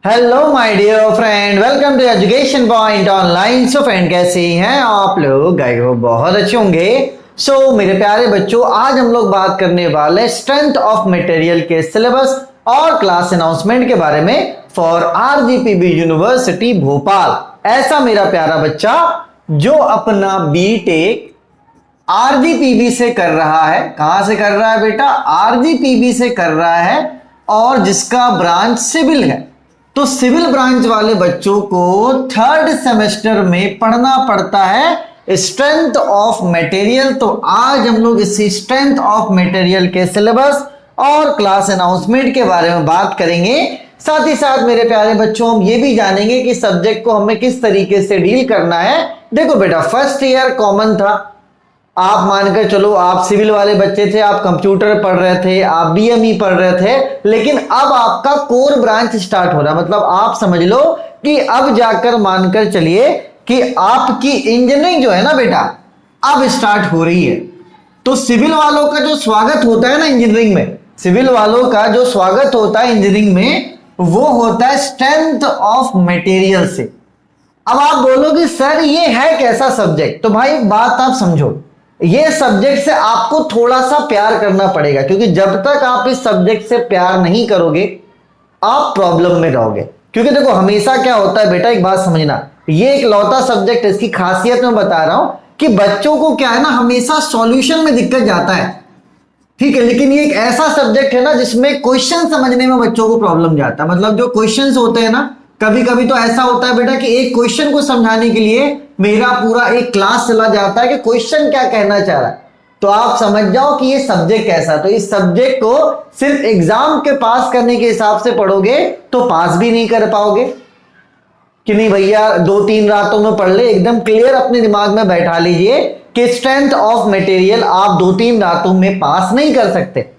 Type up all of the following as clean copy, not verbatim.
Hello my dear friend, welcome to education point online. So friend, कैसे हैं आप लोग? आई होप बहुत अच्छे होंगे। सो मेरे प्यारे बच्चों, आज हम लोग बात करने वाले स्ट्रेंथ ऑफ मटेरियल के सिलेबस और क्लास अनाउंसमेंट के बारे में फॉर आरजीपीवी यूनिवर्सिटी भोपाल। ऐसा मेरा प्यारा बच्चा जो अपना बीटेक आरजीपीवी से कर रहा है। कहां से कर रहा है बेटा? आरजीपीवी से कर रहा है, और जिसका ब्रांच सिविल है। तो सिविल ब्रांच वाले बच्चों को थर्ड सेमेस्टर में पढ़ना पड़ता है स्ट्रेंथ ऑफ मटेरियल। तो आज हम लोग इसी स्ट्रेंथ ऑफ मटेरियल के सिलेबस और क्लास अनाउंसमेंट के बारे में बात करेंगे। साथ ही साथ मेरे प्यारे बच्चों, हम ये भी जानेंगे कि सब्जेक्ट को हमें किस तरीके से डील करना है। देखो बेटा, फर्स्ट ईयर कॉमन था। आप मानकर चलो, आप सिविल वाले बच्चे थे, आप कंप्यूटर पढ़ रहे थे, आप बीएमई पढ़ रहे थे, लेकिन अब आपका कोर ब्रांच स्टार्ट हो रहा है। मतलब आप समझ लो कि अब जाकर मानकर चलिए कि आपकी इंजीनियरिंग जो है ना बेटा, अब स्टार्ट हो रही है। तो सिविल वालों का जो स्वागत होता है ना इंजीनियरिंग में, सिविल वालों का जो स्वागत होता है इंजीनियरिंग में, वो होता है स्ट्रेंथ ऑफ मटेरियल से। अब आप बोलोगे सर ये है कैसा सब्जेक्ट? तो भाई बात आप समझो, ये सब्जेक्ट से आपको थोड़ा सा प्यार करना पड़ेगा, क्योंकि जब तक आप इस सब्जेक्ट से प्यार नहीं करोगे आप प्रॉब्लम में रहोगे। क्योंकि देखो हमेशा क्या होता है बेटा, एक बात समझना, ये एक लौता सब्जेक्ट है। इसकी खासियत मैं बता रहा हूं कि बच्चों को क्या है ना, हमेशा सॉल्यूशन में दिक्कत जाता है, ठीक है। लेकिन ये एक ऐसा सब्जेक्ट है ना जिसमें क्वेश्चन समझने में बच्चों को प्रॉब्लम जाता है। मतलब जो क्वेश्चंस होते हैं ना, कभी कभी तो ऐसा होता है बेटा कि एक क्वेश्चन को समझाने के लिए मेरा पूरा एक क्लास चला जाता है कि क्वेश्चन क्या कहना चाह रहा है। तो आप समझ जाओ कि ये सब्जेक्ट कैसा। तो इस सब्जेक्ट को सिर्फ एग्जाम के पास करने के हिसाब से पढ़ोगे तो पास भी नहीं कर पाओगे। कि नहीं भैया, 2-3 रातों में पढ़ ले, एकदम क्लियर अपने दिमाग में बैठा लीजिए कि स्ट्रेंथ ऑफ मटेरियल आप 2-3 रातों में पास नहीं कर सकते।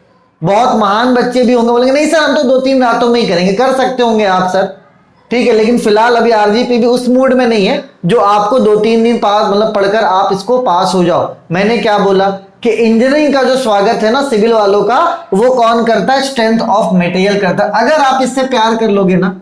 बहुत महान बच्चे भी होंगे, बोलेंगे नहीं सर हम तो 2-3 रातों में ही करेंगे। कर सकते होंगे आप सर, ठीक है, लेकिन फिलहाल अभी आरजीपीवी उस मूड में नहीं है जो आपको 2-3 दिन पास मतलब पढ़कर आप इसको पास हो जाओ। मैंने क्या बोला कि इंजीनियरिंग का जो स्वागत है ना सिविल वालों का, वो कौन करता है? स्ट्रेंथ ऑफ मटेरियल करता है। अगर आप इससे प्यार कर लोगे ना,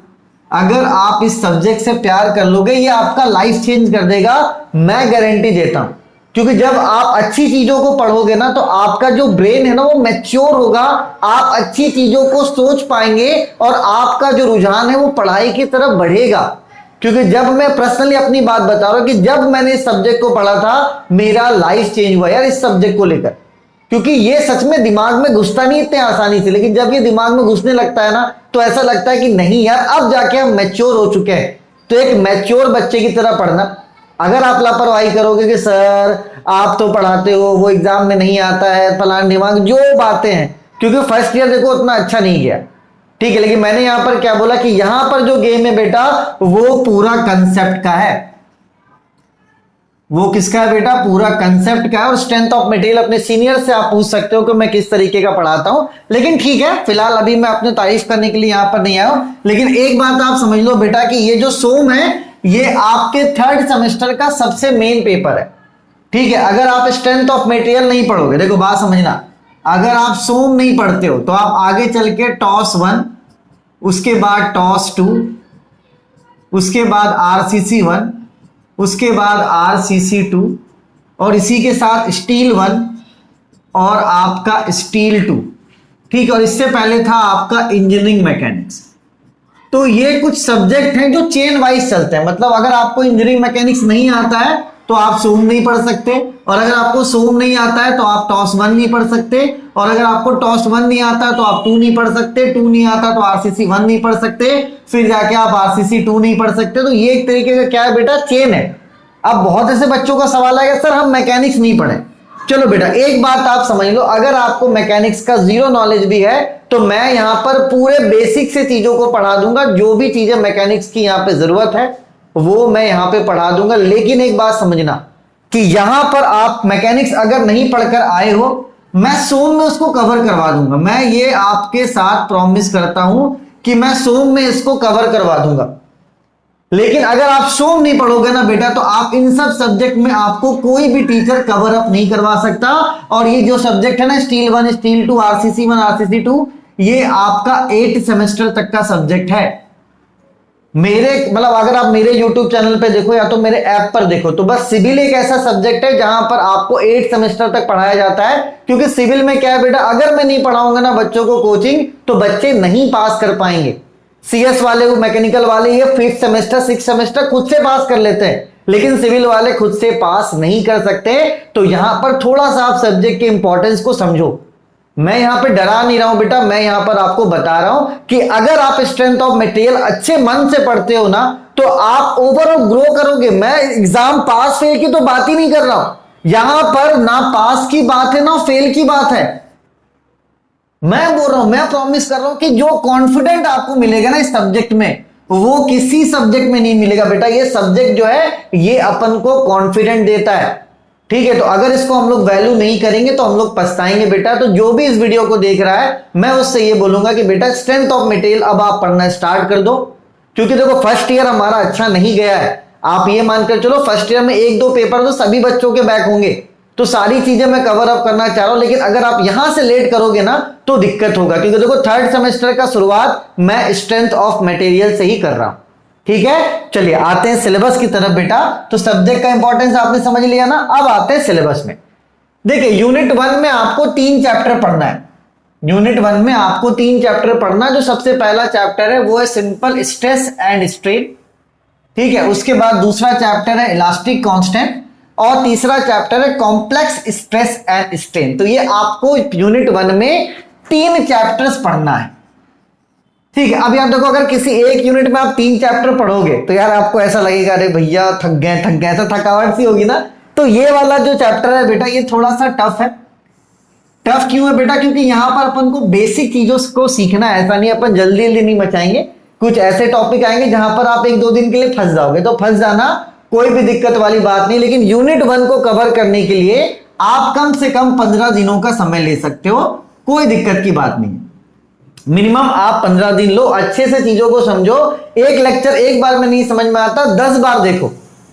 अगर आप इस सब्जेक्ट से प्यार कर लोगे, ये आपका लाइफ चेंज कर देगा, मैं गारंटी देता हूं। क्योंकि जब आप अच्छी चीजों को पढ़ोगे ना तो आपका जो ब्रेन है ना वो मैच्योर होगा, आप अच्छी चीजों को सोच पाएंगे और आपका जो रुझान है वो पढ़ाई की तरफ बढ़ेगा। क्योंकि जब मैं पर्सनली अपनी बात बता रहा हूं कि जब मैंने इस सब्जेक्ट को पढ़ा था मेरा लाइफ चेंज हुआ यार इस सब्जेक्ट को लेकर। क्योंकि ये सच में दिमाग में घुसता नहीं इतने आसानी से, लेकिन जब ये दिमाग में घुसने लगता है ना तो ऐसा लगता है कि नहीं यार अब जाके हम मैच्योर हो चुके हैं। तो एक मैच्योर बच्चे की तरह पढ़ना। अगर आप लापरवाही करोगे कि सर आप तो पढ़ाते हो, वो एग्जाम में नहीं आता है, फलान दिमाग जो बातें हैं, क्योंकि फर्स्ट ईयर देखो उतना अच्छा नहीं गया, ठीक है। लेकिन मैंने यहां पर क्या बोला कि यहां पर जो गेम है बेटा वो पूरा कंसेप्ट का है। वो किसका है बेटा? पूरा कंसेप्ट का है। और स्ट्रेंथ ऑफ मटेरियल अपने सीनियर से आप पूछ सकते हो कि मैं किस तरीके का पढ़ाता हूं। लेकिन ठीक है, फिलहाल अभी मैं अपने तारीफ करने के लिए यहां पर नहीं आया हूं। लेकिन एक बात आप समझ लो बेटा कि ये जो सोम है ये आपके थर्ड सेमेस्टर का सबसे मेन पेपर है, ठीक है। अगर आप स्ट्रेंथ ऑफ मटेरियल नहीं पढ़ोगे, देखो बात समझना, अगर आप सोम नहीं पढ़ते हो तो आप आगे चल के टॉस 1, उसके बाद टॉस 2, उसके बाद आरसीसी 1, उसके बाद आरसीसी 2, और इसी के साथ स्टील 1 और आपका स्टील 2, ठीक है। और इससे पहले था आपका इंजीनियरिंग मैकेनिक्स। तो ये कुछ सब्जेक्ट हैं जो चेन वाइज चलते हैं। मतलब अगर आपको इंजीनियरिंग मैकेनिक्स नहीं आता है तो आप सोम नहीं पढ़ सकते, और अगर आपको सोम नहीं आता है तो आप टॉस 1 नहीं पढ़ सकते, और अगर आपको टॉस 1 नहीं आता है तो आप 2 नहीं पढ़ सकते, 2 नहीं आता तो आरसीसी 1 नहीं पढ़ सकते, फिर जाके आप आरसीसी 2 नहीं पढ़ सकते। तो ये एक तरीके का क्या है बेटा? चेन है। अब बहुत ऐसे बच्चों का सवाल आएगा सर हम मैकेनिक्स नहीं पढ़े। चलो बेटा एक बात आप समझ लो, अगर आपको मैकेनिक्स का जीरो नॉलेज भी है तो मैं यहां पर पूरे बेसिक से चीजों को पढ़ा दूंगा। जो भी चीजें मैकेनिक्स की यहां पे जरूरत है वो मैं यहां पे पढ़ा दूंगा। लेकिन एक बात समझना कि यहां पर आप मैकेनिक्स अगर नहीं पढ़कर आए हो, मैं सोम में उसको कवर करवा दूंगा। मैं ये आपके साथ प्रॉमिस करता हूं कि मैं सोम में इसको कवर करवा दूंगा। लेकिन अगर आप सोम नहीं पढ़ोगे ना बेटा तो आप इन सब सब्जेक्ट में आपको कोई भी टीचर कवर अप नहीं करवा सकता। और ये जो सब्जेक्ट है ना स्टील 1, स्टील 2, आरसीसी 1, आरसीसी 2, ये आपका 8 सेमेस्टर तक का सब्जेक्ट है। मेरे मतलब अगर आप मेरे YouTube चैनल पे देखो या तो मेरे ऐप पर देखो, तो बस सिविल एक ऐसा सब्जेक्ट है जहां पर आपको 8 सेमेस्टर तक पढ़ाया जाता है। क्योंकि सिविल में क्या है बेटा, अगर मैं नहीं पढ़ाऊंगा ना बच्चों को कोचिंग, तो बच्चे नहीं पास कर पाएंगे। सीएस वाले, मैकेनिकल वाले ये 5th सेमेस्टर 6th सेमेस्टर खुद से पास कर लेते हैं, लेकिन सिविल वाले खुद से पास नहीं कर सकते। तो यहां पर थोड़ा सा आप सब्जेक्ट के इंपॉर्टेंस को समझो। मैं यहां पे डरा नहीं रहा हूं बेटा, मैं यहां पर आपको बता रहा हूं कि अगर आप स्ट्रेंथ ऑफ मटेरियल अच्छे मन से पढ़ते हो ना, तो आप ओवरऑल ग्रो करोगे। मैं एग्जाम पास फेल की तो बात ही नहीं कर रहा हूं, यहां पर ना पास की बात है ना फेल की बात है। मैं बोल रहा हूं, मैं प्रॉमिस कर रहा हूं कि जो कॉन्फिडेंट आपको मिलेगा ना इस सब्जेक्ट में, वो किसी सब्जेक्ट में नहीं मिलेगा बेटा। ये सब्जेक्ट जो है ये अपन को कॉन्फिडेंट देता है, ठीक है। तो अगर इसको हम लोग वैल्यू नहीं करेंगे तो हम लोग पछताएंगे बेटा। तो जो भी इस वीडियो को देख रहा है, मैं उससे ये बोलूंगा कि बेटा स्ट्रेंथ ऑफ मटेरियल अब आप पढ़ना स्टार्ट कर दो। क्योंकि देखो फर्स्ट ईयर हमारा अच्छा नहीं गया है, आप ये मानकर चलो फर्स्ट ईयर में 1-2 पेपर तो सभी बच्चों के बैक होंगे, तो सारी चीजें मैं कवर अप करना चाह रहा हूं। लेकिन अगर आप यहां से लेट करोगे ना तो दिक्कत होगा, क्योंकि देखो 3rd सेमेस्टर का शुरुआत मैं स्ट्रेंथ ऑफ मटेरियल से ही कर रहा हूं, ठीक है। चलिए आते हैं सिलेबस की तरफ बेटा। तो सब्जेक्ट का इंपॉर्टेंस आपने समझ लिया ना, अब आते हैं सिलेबस में। देखिए यूनिट 1 में आपको 3 चैप्टर पढ़ना है। यूनिट 1 में आपको 3 चैप्टर पढ़ना। जो सबसे पहला चैप्टर है वो है सिंपल स्ट्रेस एंड स्ट्रेन, ठीक है। उसके बाद दूसरा चैप्टर है इलास्टिक कांस्टेंट, और तीसरा चैप्टर है कॉम्प्लेक्स स्ट्रेस एंड स्ट्रेन। तो ये आपको यूनिट 1 में 3 चैप्टर्स पढ़ना है, ठीक है। अभी आप देखो, अगर किसी एक यूनिट में आप 3 चैप्टर पढ़ोगे तो यार आपको ऐसा लगेगा अरे भैया थक गए ऐसा थकावट सी होगी ना। तो ये वाला जो चैप्टर है बेटा ये थोड़ा सा टफ है। टफ क्यों है बेटा? क्योंकि यहां पर अपन को बेसिक चीजों को सीखना है, ऐसा नहीं अपन जल्दी जल्दी नहीं मचाएंगे। कुछ ऐसे टॉपिक आएंगे जहां पर आप 1-2 दिन के लिए फंस जाओगे, तो फंस जाना कोई भी दिक्कत वाली बात नहीं। लेकिन यूनिट 1 को कवर करने के लिए आप कम से कम 15 दिनों का समय ले सकते हो, कोई दिक्कत की बात नहीं। मिनिमम आप 15 दिन लो, अच्छे से चीजों को समझो। एक लेक्चर एक बार में नहीं समझ में आता, 10 बार देखो।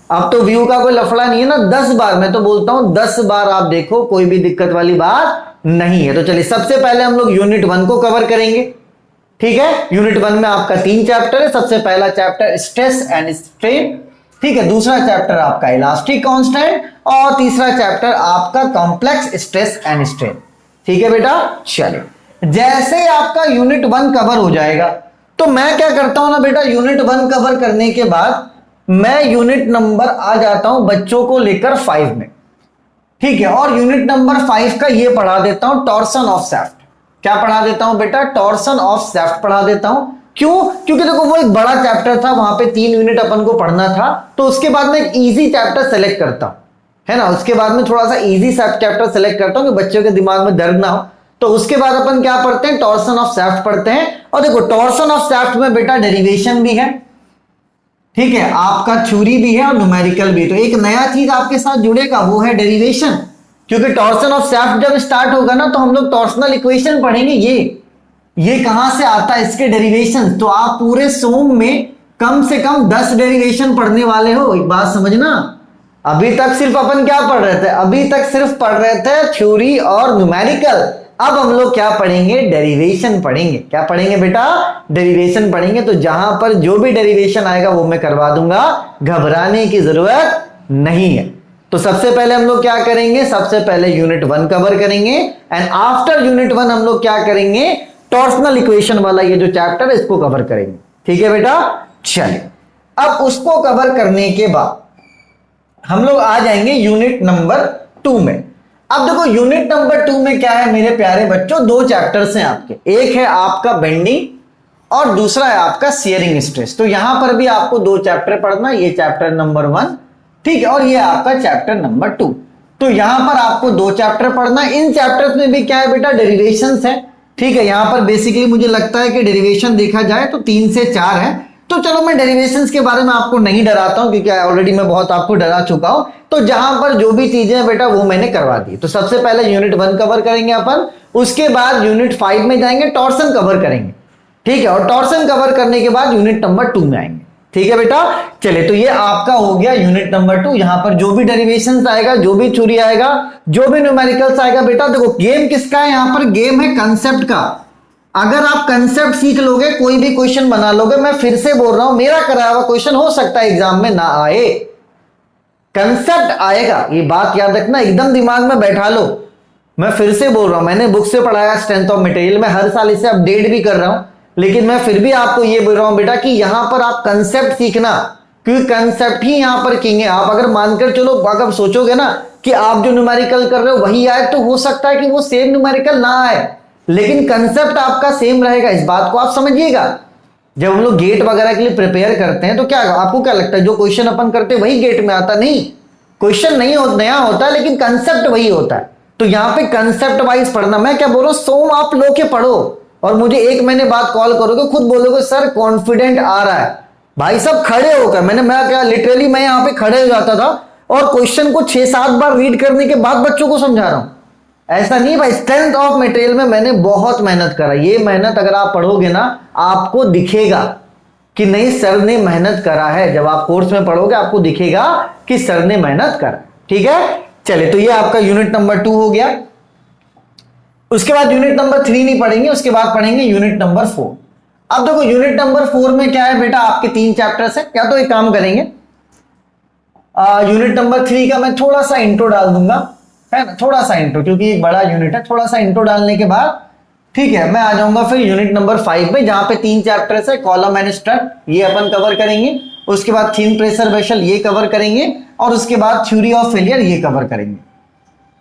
अब तो व्यू का कोई लफड़ा नहीं है ना, 10 बार, मैं तो बोलता हूं 10 बार आप देखो, कोई भी दिक्कत वाली बात नहीं है। तो चलिए सबसे पहले हम लोग यूनिट 1 को कवर करेंगे, ठीक है। यूनिट 1 में आपका 3 चैप्टर है। सबसे पहला चैप्टर स्ट्रेस एंड स्ट्रेन, ठीक है। दूसरा चैप्टर आपका इलास्टिक कांस्टेंट, और तीसरा चैप्टर आपका कॉम्प्लेक्स स्ट्रेस एंड स्ट्रेन, ठीक है बेटा। चलिए जैसे ही आपका यूनिट 1 कवर हो जाएगा, तो मैं क्या करता हूं ना बेटा, यूनिट 1 कवर करने के बाद मैं यूनिट नंबर आ जाता हूं बच्चों को लेकर 5 में, ठीक है। और यूनिट नंबर 5 का ये पढ़ा देता हूं टॉर्सन ऑफ शाफ्ट। क्या पढ़ा देता हूं बेटा? टॉर्सन ऑफ शाफ्ट पढ़ा देता हूं। क्यों? क्योंकि देखो वो एक बड़ा चैप्टर था, वहां पे 3 यूनिट अपन को पढ़ना था। तो उसके बाद मैं एक इजी चैप्टर सेलेक्ट करता हूं, है ना। उसके बाद में थोड़ा सा इजी चैप्टर सेलेक्ट करता हूं कि बच्चों के दिमाग में दर्द ना हो। तो उसके बाद अपन क्या पढ़ते हैं? टॉर्सन ऑफ शाफ्ट पढ़ते हैं। और देखो टॉर्सन ऑफ शाफ्ट में बेटा डेरिवेशन भी है, ठीक है, आपका थ्योरी भी है और न्यूमेरिकल भी। तो एक नया चीज आपके साथ जुड़ेगा, वो है डेरिवेशन। क्योंकि टॉर्सन ऑफ शाफ्ट जब स्टार्ट होगा ना, तो हम लोग टॉर्सनल इक्वेशन पढ़ेंगे। ये कहां से आता है, इसके डेरिवेशन। तो आप पूरे सोम में कम से कम 10 डेरिवेशन पढ़ने वाले हो। एक बात समझना, अभी तक सिर्फ अपन क्या पढ़ रहे थे? अभी तक सिर्फ पढ़ रहे थे थ्योरी और न्यूमेरिकल। अब हम लोग क्या पढ़ेंगे? डेरिवेशन पढ़ेंगे। क्या पढ़ेंगे बेटा? डेरिवेशन पढ़ेंगे। तो जहां पर जो भी डेरिवेशन आएगा वो मैं करवा दूंगा, घबराने की जरूरत नहीं है। तो सबसे पहले हम लोग क्या करेंगे? सबसे पहले यूनिट 1 कवर करेंगे, एंड आफ्टर यूनिट 1 हम लोग क्या करेंगे? टॉर्सनल इक्वेशन वाला ये जो चैप्टर है इसको कवर करेंगे, ठीक है बेटा। चलिए अब उसको कवर करने के बाद हम लोग आ जाएंगे यूनिट नंबर 2 में। अब देखो यूनिट नंबर 2 में क्या है मेरे प्यारे बच्चों? 2 चैप्टर्स हैं आपके। एक है आपका बेंडिंग और दूसरा है आपका शियरिंग स्ट्रेस। तो यहां पर भी आपको 2 चैप्टर पढ़ना। ये चैप्टर नंबर 1, ठीक है, और ये आपका चैप्टर नंबर 2। तो यहां पर आपको 2 चैप्टर पढ़ना। इन चैप्टर्स में भी क्या है बेटा? डेरिवेशंस है, ठीक है। यहां पर बेसिकली मुझे लगता है कि डेरिवेशन देखा जाए तो 3 से 4 है। तो चलो मैं डेरिवेशंस के बारे में आपको नहीं डराता हूं, क्योंकि ऑलरेडी मैं बहुत आपको डरा चुका हूं। तो जहां पर जो भी चीजें हैं बेटा वो मैंने करवा दी। तो सबसे पहले यूनिट 1 कवर करेंगे अपन, उसके बाद यूनिट 5 में जाएंगे, टॉर्सन कवर करेंगे, ठीक है। और टॉर्सन कवर करने के बाद यूनिट नंबर 2 में आएंगे, ठीक है बेटा। चलिए तो ये आपका हो गया यूनिट नंबर 2। यहां पर जो भी डेरिवेशंस आएगा, जो भी थ्योरी आएगा, जो भी न्यूमेरिकल्स आएगा बेटा, देखो गेम किसका है? यहां पर गेम है कंसेप्ट का। अगर आप कंसेप्ट सीख लोगे कोई भी क्वेश्चन बना लोगे। मैं फिर से बोल रहा हूं, मेरा कराया हुआ क्वेश्चन हो सकता है एग्जाम में ना आए, कंसेप्ट आएगा, ये बात याद रखना, एकदम दिमाग में बैठा लो। मैं फिर से बोल रहा हूं, मैंने बुक से पढ़ाया स्ट्रेंथ ऑफ मटेरियल, मैं हर साल इसे अपडेट भी कर रहा हूं, लेकिन मैं फिर भी आपको ये बोल रहा हूं बेटा कि यहां पर आप कंसेप्ट सीखना, क्योंकि कंसेप्ट ही यहां पर किंग है। आप अगर मानकर चलो, अगर सोचोगे ना कि आप जो न्यूमेरिकल कर रहे हो वही आए, तो हो सकता है कि वो सेम न्यूमेरिकल ना आए, लेकिन कंसेप्ट आपका सेम रहेगा। इस बात को आप समझिएगा। जब हम लोग गेट वगैरह के लिए प्रिपेयर करते हैं तो क्या आपको क्या लगता है जो क्वेश्चन अपन करते हैं वही गेट में आता? नहीं, क्वेश्चन नहीं नया होता है, लेकिन कंसेप्ट वही होता है। तो यहां पे कंसेप्ट वाइज पढ़ना। मैं क्या बोल रहा हूं, सोम आप लो के पढ़ो और मुझे 1 महीने बाद कॉल करोगे, खुद बोलोगे सर कॉन्फिडेंट आ रहा है। भाई सब खड़े होकर मैं क्या लिटरली मैं यहां पे खड़े हो जाता था और क्वेश्चन को 6-7 बार रीड करने के बाद बच्चों को समझा रहा हूं। ऐसा नहीं भाई, स्ट्रेंथ ऑफ मटेरियल में मैंने बहुत मेहनत करा। ये मेहनत अगर आप पढ़ोगे ना, आपको दिखेगा कि नहीं सर ने मेहनत करा है। जब आप कोर्स में पढ़ोगे आपको दिखेगा कि सर ने मेहनत करा। ठीक है, चलिए, तो ये आपका यूनिट नंबर 2 हो गया। उसके बाद यूनिट नंबर 3 नहीं पढ़ेंगे, उसके बाद पढ़ेंगे यूनिट नंबर 4। अब देखो यूनिट नंबर 4 में क्या है बेटा, आपके 3 चैप्टर्स है। या तो एक काम करेंगे, यूनिट नंबर 3 का मैं थोड़ा सा इंट्रो डाल दूंगा, है ना, थोड़ा सा इंट्रो, क्योंकि एक बड़ा यूनिट है। थोड़ा सा इंट्रो डालने के बाद ठीक है मैं आ जाऊंगा फिर यूनिट नंबर 5 में, जहां पे 3 चैप्टर्स है। कॉलम एंड स्ट्रट, ये अपन कवर करेंगे। उसके बाद थिन प्रेशर वेसल, ये कवर करेंगे। और उसके बाद थ्योरी ऑफ फेलियर, ये कवर करेंगे।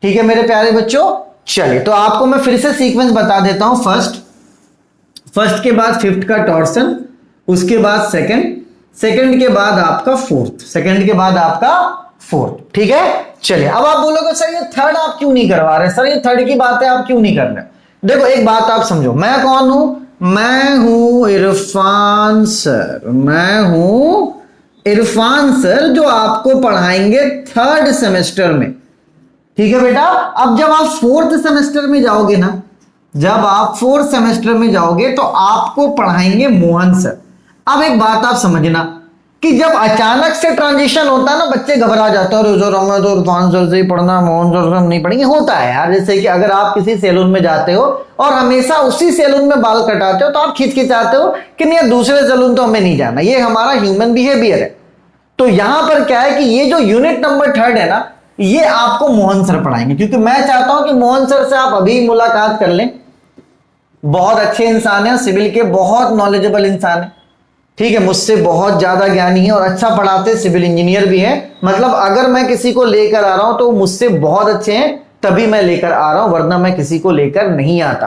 ठीक है मेरे प्यारे बच्चों, चलिए तो आपको मैं फिर से सीक्वेंस बता देता हूं। फर्स्ट के बाद 5th का टॉर्सन, उसके बाद सेकंड के बाद आपका फोर्थ, ठीक है। चलिए अब आप बोलोगे सर ये थर्ड आप क्यों नहीं करवा रहे, सर ये थर्ड की बात है आप क्यों नहीं कर रहे? देखो एक बात आप समझो, मैं कौन हूं? मैं हूं इरफान सर, जो आपको पढ़ाएंगे 3rd सेमेस्टर में। ठीक है बेटा, अब जब आप 4th सेमेस्टर में जाओगे ना, जब आप 4th सेमेस्टर में जाओगे तो आपको पढ़ाएंगे मोहन सर। अब एक बात आप समझना कि जब अचानक से ट्रांजिशन होता है ना, बच्चे घबरा जाते हैं, तो इरफान सर से ही पढ़ना, मोहन सर से हम नहीं पढ़ेंगे। होता है यार, जैसे कि अगर आप किसी सैलून में जाते हो और हमेशा उसी सैलून में बाल कटाते हो तो आप खिचखिचाते हो कि नहीं दूसरे सैलून तो हमें नहीं जाना। ये हमारा ह्यूमन बिहेवियर है। तो यहां पर क्या है कि ये जो यूनिट नंबर 3 है ना, ये आपको मोहन सर पढ़ाएंगे, क्योंकि मैं चाहता हूं कि मोहन सर से आप अभी मुलाकात कर लें। बहुत अच्छे इंसान है, सिविल के बहुत नॉलेजेबल इंसान है। ठीक है, मुझसे बहुत ज्यादा ज्ञानी है और अच्छा पढ़ाते, सिविल इंजीनियर भी है। मतलब अगर मैं किसी को लेकर आ रहा हूं तो मुझसे बहुत अच्छे हैं, तभी मैं लेकर आ रहा हूं, वरना मैं किसी को लेकर नहीं आता।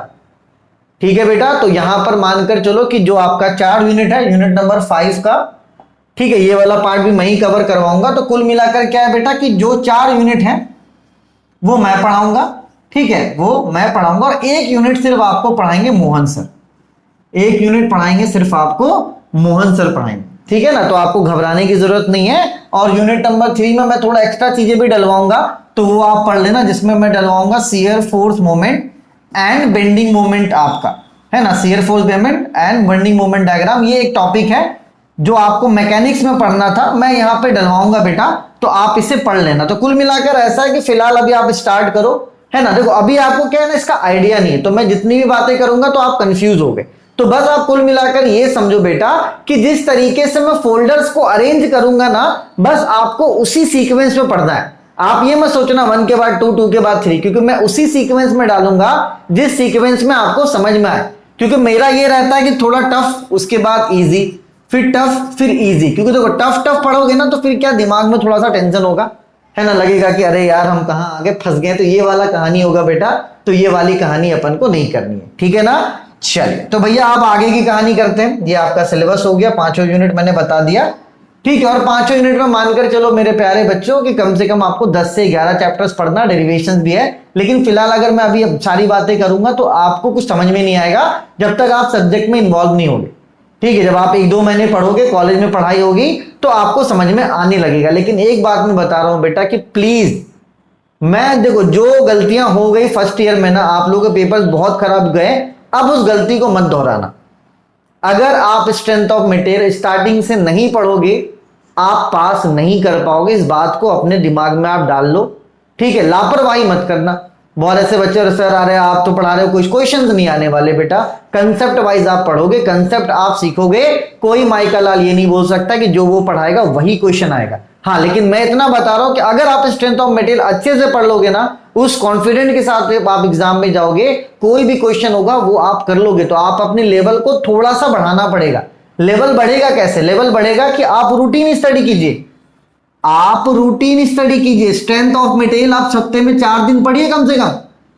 ठीक है बेटा, तो यहां पर मानकर चलो कि जो आपका 4 यूनिट है, यूनिट नंबर 5 का, ठीक है, ये वाला पार्ट भी मैं ही कवर करवाऊंगा। तो कुल मिलाकर क्या है बेटा कि जो 4 यूनिट है वो मैं पढ़ाऊंगा। ठीक है, वो मैं पढ़ाऊंगा और 1 यूनिट सिर्फ आपको पढ़ाएंगे मोहन सर। 1 यूनिट पढ़ाएंगे सिर्फ आपको मोहन सर पढ़ाएंगे। ठीक है ना, तो आपको घबराने की जरूरत नहीं है। और यूनिट नंबर 3 में मैं थोड़ा एक्स्ट्रा चीजें भी डलवाऊंगा, तो वो आप पढ़ लेना, जिसमें मैं डलवाऊंगा shear force moment and bending moment आपका, है ना, shear force moment and bending moment diagram. ये एक टॉपिक है जो आपको मैकेनिक्स में पढ़ना था, मैं यहां पे डलवाऊंगा बेटा, तो आप इसे पढ़ लेना। तो कुल मिलाकर ऐसा है कि फिलहाल अभी आप स्टार्ट करो, है ना। देखो अभी आपको क्या है ना, इसका आइडिया नहीं है, तो मैं जितनी भी बातें करूंगा तो आप कंफ्यूज हो गए। तो बस आप कुल मिलाकर ये समझो बेटा कि जिस तरीके से मैं फोल्डर्स को अरेंज करूंगा ना, बस आपको उसी सीक्वेंस में पढ़ना है। आप ये मत सोचना 1 के बाद 2, 2 के बाद 3, क्योंकि मैं उसी सीक्वेंस में डालूंगा जिस सीक्वेंस में आपको समझ में आए। क्योंकि मेरा ये रहता है कि थोड़ा टफ, उसके बाद इजी, फिर टफ, फिर इजी। क्योंकि देखो टफ पढ़ोगे ना तो फिर क्या दिमाग में थोड़ा सा टेंशन होगा, है ना, लगेगा कि अरे यार हम कहां आगे फंस गए। तो ये वाला कहानी होगा बेटा, तो ये वाली कहानी अपन को नहीं करनी है। ठीक है ना, चलिए तो भैया आप आगे की कहानी करते हैं। ये आपका सिलेबस हो गया, 5 यूनिट मैंने बता दिया। ठीक है, और 5 यूनिट में मानकर चलो मेरे प्यारे बच्चों कि कम से कम आपको 10 से 11 चैप्टर्स पढ़ना, डेरिवेशंस भी है। लेकिन फिलहाल अगर मैं अभी सारी बातें करूंगा तो आपको कुछ समझ में नहीं आएगा जब तक आप सब्जेक्ट में इन्वॉल्व नहीं होगे। ठीक है, जब आप 1-2 महीने पढ़ोगे, कॉलेज में पढ़ाई होगी, तो आपको समझ में आने लगेगा। लेकिन एक बात मैं बता रहा हूं बेटा कि प्लीज, मैं देखो जो गलतियां हो गई फर्स्ट ईयर में ना, आप लोगों के पेपर्स बहुत खराब गए, अब उस गलती को मत दोहराना। अगर आप स्ट्रेंथ ऑफ मटेरियल स्टार्टिंग से नहीं पढ़ोगे, आप पास नहीं कर पाओगे। इस बात को अपने दिमाग में आप डाल लो। ठीक है, लापरवाही मत करना। बहुत ऐसे बच्चे सर अरे आप तो पढ़ा रहे हो, कुछ क्वेश्चंस नहीं आने वाले बेटा। कंसेप्ट वाइज आप पढ़ोगे, कंसेप्ट आप सीखोगे, कोई माइका लाल ये नहीं बोल सकता कि जो वो पढ़ाएगा वही क्वेश्चन आएगा। हाँ, लेकिन मैं इतना बता रहा हूं कि अगर आप स्ट्रेंथ ऑफ मटेरियल अच्छे से पढ़ लोगे ना, उस कॉन्फिडेंट के साथ आप एग्जाम में जाओगे, कोई भी क्वेश्चन होगा वो आप कर लोगे। तो आप अपने लेवल को थोड़ा सा बढ़ाना पड़ेगा। लेवल बढ़ेगा कैसे? लेवल बढ़ेगा कि आप रूटीन स्टडी कीजिए, आप रूटीन स्टडी कीजिए। स्ट्रेंथ ऑफ मटेरियल आप सप्ताह में 4 दिन पढ़िए, कम से कम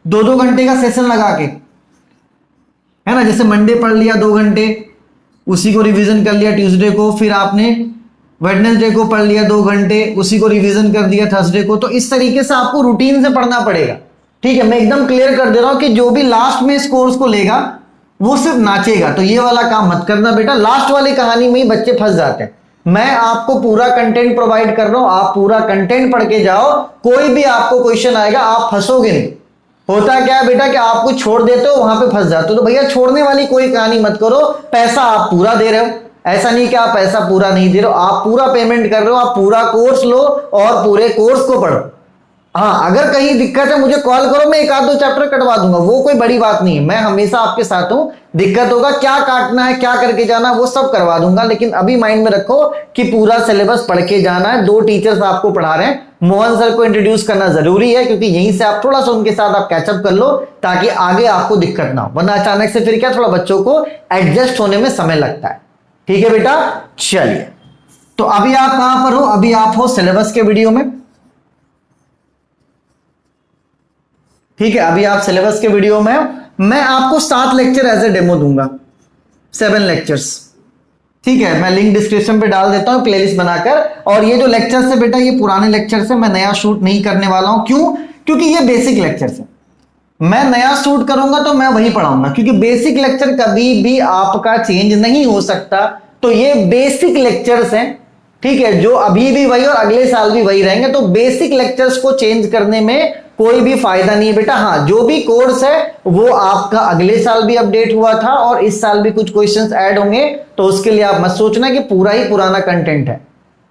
2-2 घंटे का सेशन लगा के, है ना। जैसे मंडे पढ़ लिया 2 घंटे, उसी को रिवीजन कर लिया ट्यूसडे को, फिर आपने वेडनेसडे को पढ़ लिया 2 घंटे, उसी को रिवीजन कर दिया थर्सडे को। तो इस तरीके से आपको रूटीन से पढ़ना पड़ेगा, ठीक है। मैं एकदम क्लियर कर दे रहा हूं कि जो भी लास्ट में इस कोर्स को लेगा वो सिर्फ नाचेगा। तो ये वाला काम मत करना बेटा, लास्ट वाली कहानी में ही बच्चे फंस जाते हैं। मैं आपको पूरा कंटेंट प्रोवाइड कर रहा हूं, आप पूरा कंटेंट पढ़ के जाओ, कोई भी आपको क्वेश्चन आएगा आप फंसोगे नहीं। होता क्या है बेटा कि आप कुछ छोड़ देते हो, वहां पे फंस जाते हो। तो भैया छोड़ने वाली कोई कहानी मत करो, पैसा आप पूरा दे रहे हो, ऐसा नहीं कि आप पैसा पूरा नहीं दे रहे हो, आप पूरा पेमेंट कर रहे हो, आप पूरा कोर्स लो और पूरे कोर्स को पढ़ो। हाँ, अगर कहीं दिक्कत है मुझे कॉल करो, मैं 1-2 चैप्टर कटवा दूंगा, वो कोई बड़ी बात नहीं है, मैं हमेशा आपके साथ हूं। दिक्कत होगा क्या काटना है, क्या करके जाना, वो सब करवा दूंगा। लेकिन अभी माइंड में रखो कि पूरा सिलेबस पढ़ के जाना है। 2 टीचर्स आपको पढ़ा रहे हैं, मोहन सर को इंट्रोड्यूस करना जरूरी है, क्योंकि यहीं से आप थोड़ा सा उनके साथ आप कैचअप कर लो, ताकि आगे आपको दिक्कत ना हो। वरना अचानक से फिर क्या, थोड़ा बच्चों को एडजस्ट होने में समय लगता है। ठीक है बेटा, चलिए। तो अभी आप कहां पर हो? अभी आप हो सिलेबस के वीडियो में, ठीक है। अभी आप सिलेबस के वीडियो में, मैं आपको 7 लेक्चर एज ए डेमो दूंगा, 7 लेक्चर्स, ठीक है। मैं लिंक डिस्क्रिप्शन पे डाल देता हूं प्लेलिस्ट बनाकर। और ये जो लेक्चर्स है बेटा, ये पुराने लेक्चर्स है, मैं नया शूट नहीं करने वाला हूं। क्यों? क्योंकि ये बेसिक लेक्चर्स है। मैं नया शूट करूंगा तो मैं वही पढ़ाऊंगा, क्योंकि बेसिक लेक्चर कभी भी आपका चेंज नहीं हो सकता। तो ये बेसिक लेक्चर्स हैं, ठीक है, जो अभी भी वही और अगले साल भी वही रहेंगे। तो बेसिक लेक्चर्स को चेंज करने में कोई भी फायदा नहीं है बेटा। हाँ, जो भी कोर्स है वो आपका अगले साल भी अपडेट हुआ था और इस साल भी कुछ क्वेश्चंस ऐड होंगे, तो उसके लिए आप मत सोचना कि पूरा ही पुराना कंटेंट है।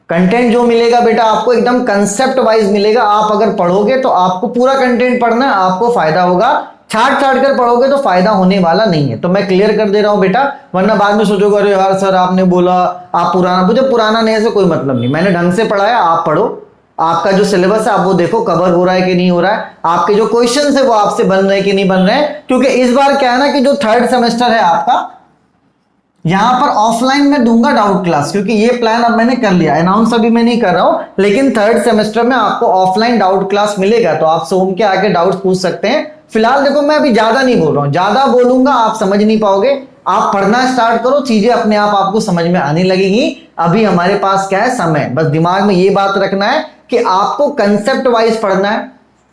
कंटेंट जो मिलेगा बेटा आपको एकदम कंसेप्ट वाइज मिलेगा। आप अगर पढ़ोगे तो आपको पूरा कंटेंट पढ़ना है, आपको फायदा होगा। छाट छाट कर पढ़ोगे तो फायदा होने वाला नहीं है। तो मैं क्लियर कर दे रहा हूं बेटा, वरना बाद में सोचोगे अरे यार सर आपने बोला आप पुराना। मुझे पुराना नए से कोई मतलब नहीं, मैंने ढंग से पढ़ाया, आप पढ़ो। आपका जो सिलेबस है आप वो देखो कवर हो रहा है कि नहीं हो रहा है, आपके जो क्वेश्चन है वो आपसे बन रहे हैं कि नहीं बन रहे हैं। क्योंकि इस बार क्या है ना कि जो 3rd सेमेस्टर है आपका, यहां पर ऑफलाइन में दूंगा डाउट क्लास, क्योंकि ये प्लान अब मैंने कर लिया, अनाउंस अभी मैं नहीं कर रहा हूं, लेकिन 3rd सेमेस्टर में आपको ऑफलाइन डाउट क्लास मिलेगा। तो आप सोम के आके डाउट्स पूछ सकते हैं। फिलहाल देखो मैं अभी ज्यादा नहीं बोल रहा हूं, ज्यादा बोलूंगा आप समझ नहीं पाओगे। आप पढ़ना स्टार्ट करो, चीजें अपने आप आपको समझ में आने लगेगी। अभी हमारे पास क्या है, समय। बस दिमाग में ये बात रखना है कि आपको कंसेप्ट वाइज पढ़ना है।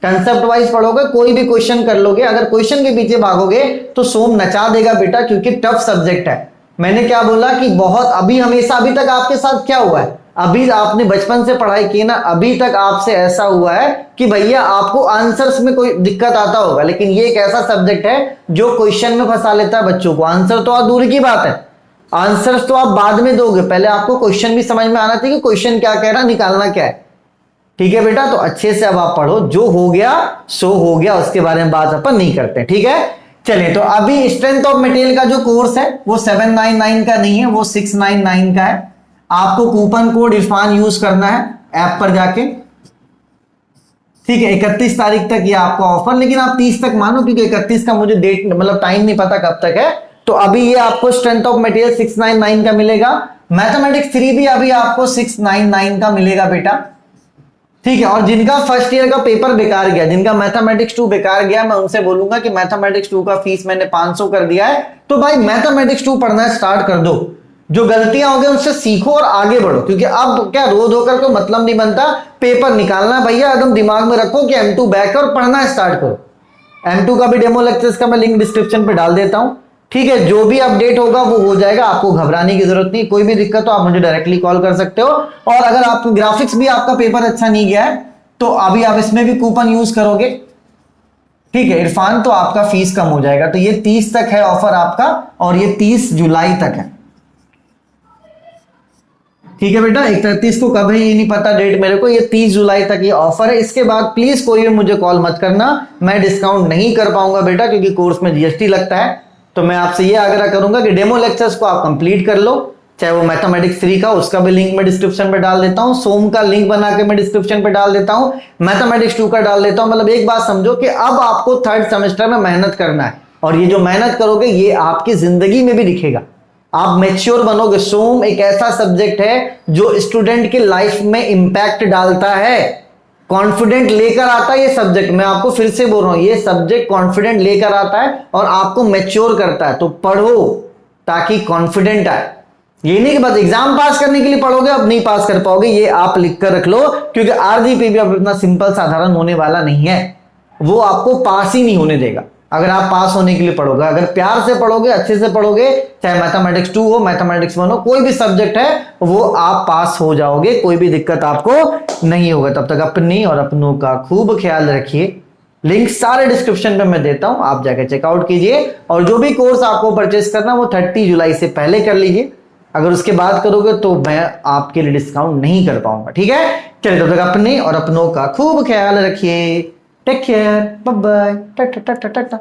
कंसेप्ट वाइज पढ़ोगे कोई भी क्वेश्चन कर लोगे। अगर क्वेश्चन के पीछे भागोगे तो सोम नचा देगा बेटा, क्योंकि टफ सब्जेक्ट है। मैंने क्या बोला कि बहुत अभी हमेशा, अभी तक आपके साथ क्या हुआ है, अभी आपने बचपन से पढ़ाई की ना, अभी तक आपसे ऐसा हुआ है कि भैया आपको आंसर्स में कोई दिक्कत आता होगा। लेकिन ये एक ऐसा सब्जेक्ट है जो क्वेश्चन में फंसा लेता है बच्चों को। आंसर तो आप दूर की बात है, आंसर्स तो आप बाद में दोगे, पहले आपको क्वेश्चन भी समझ में आना चाहिए कि क्वेश्चन क्या कह रहा है, निकालना क्या है। ठीक है बेटा, तो अच्छे से अब आप पढ़ो, जो हो गया सो हो गया, उसके बारे में बात अपन नहीं करते। ठीक है, चलिए। तो अभी स्ट्रेंथ ऑफ मटेरियल का जो कोर्स है वो 799 का नहीं है, वो 699 का है। आपको कूपन कोड इरफान यूज करना है ऐप पर जाके, ठीक है। 31 तारीख तक ये आपका ऑफर, लेकिन आप 30 तक मानो, क्योंकि 31 का मुझे डेट मतलब टाइम नहीं पता कब तक है। तो अभी ये आपको स्ट्रेंथ ऑफ मटेरियल 699 का मिलेगा। मैथमेटिक्स 3 भी अभी आपको 699 का मिलेगा बेटा, ठीक है। और जिनका फर्स्ट ईयर का पेपर बेकार गया, जिनका मैथमेटिक्स 2 बेकार गया, मैं उनसे बोलूंगा कि मैथमेटिक्स 2 का फीस मैंने 500 कर दिया है, तो भाई मैथमेटिक्स 2 पढ़ना स्टार्ट कर दो। जो गलतियां हो गई उनसे सीखो और आगे बढ़ो, क्योंकि अब क्या रो धोकर कोई मतलब नहीं बनता। पेपर निकालना भैया, एकदम दिमाग में रखो कि M2 बैक और पढ़ना स्टार्ट करो। M2 का भी डेमो लेक्चर्स का मैं लिंक डिस्क्रिप्शन पे डाल देता हूं, ठीक है। जो भी अपडेट होगा वो हो जाएगा, आपको घबराने की जरूरत नहीं। कोई भी दिक्कत हो आप मुझे डायरेक्टली कॉल कर सकते हो। और अगर आप ग्राफिक्स भी आपका पेपर अच्छा नहीं गया है तो अभी आप इसमें भी कूपन यूज करोगे, ठीक है इरफान, तो आपका फीस कम हो जाएगा। तो ये 30 तक है ऑफर आपका, और ये 30 जुलाई तक है, ठीक है बेटा, 31 को कब है ये नहीं पता डेट मेरे को, ये 30 जुलाई तक ये ऑफर है। इसके बाद प्लीज कोई भी मुझे कॉल मत करना, मैं डिस्काउंट नहीं कर पाऊंगा बेटा, क्योंकि कोर्स में जीएसटी लगता है। तो मैं आपसे ये आग्रह करूंगा कि डेमो लेक्चर्स को आप कंप्लीट कर लो, चाहे वो मैथमेटिक्स 3 का, उसका भी लिंक मैं डिस्क्रिप्शन पे डाल देता हूं, सोम का लिंक बना के मैं डिस्क्रिप्शन पे डाल देता हूं, मैथमेटिक्स 2 का डाल देता हूं। मतलब एक बात समझो कि अब आपको थर्ड सेमेस्टर में मेहनत करना है, और ये जो मेहनत करोगे ये आपकी जिंदगी में भी दिखेगा, आप मैच्योर बनोगे। सोम एक ऐसा सब्जेक्ट है जो स्टूडेंट की लाइफ में इंपैक्ट डालता है, कॉन्फिडेंट लेकर आता है ये सब्जेक्ट। मैं आपको फिर से बोल रहा हूं, ये सब्जेक्ट कॉन्फिडेंट लेकर आता है और आपको मैच्योर करता है। तो पढ़ो ताकि कॉन्फिडेंट आए, ये नहीं कि बस एग्जाम पास करने के लिए पढ़ोगे, अब नहीं पास कर पाओगे, ये आप लिख कर रख लो, क्योंकि आरजीपी भी अब इतना सिंपल साधारण होने वाला नहीं है, वो आपको पास ही नहीं होने देगा अगर आप पास होने के लिए पढ़ोगे। अगर प्यार से पढ़ोगे, अच्छे से पढ़ोगे, चाहे मैथमेटिक्स 2 हो, मैथमेटिक्स 1 हो, कोई भी सब्जेक्ट है, वो आप पास हो जाओगे, कोई भी दिक्कत आपको नहीं होगा। तब तक अपनी और अपनों का खूब ख्याल रखिए। लिंक सारे डिस्क्रिप्शन पे मैं देता हूं, आप जाकर चेकआउट कीजिए, और जो भी कोर्स आपको परचेस करना वो 30 जुलाई से पहले कर लीजिए। अगर उसके बाद करोगे तो मैं आपके लिए डिस्काउंट नहीं कर पाऊंगा, ठीक है। चलिए, तब तक अपने और अपनों का खूब ख्याल रखिए। टेक केयर, बाय बाय, टाटा टाटा टाटा।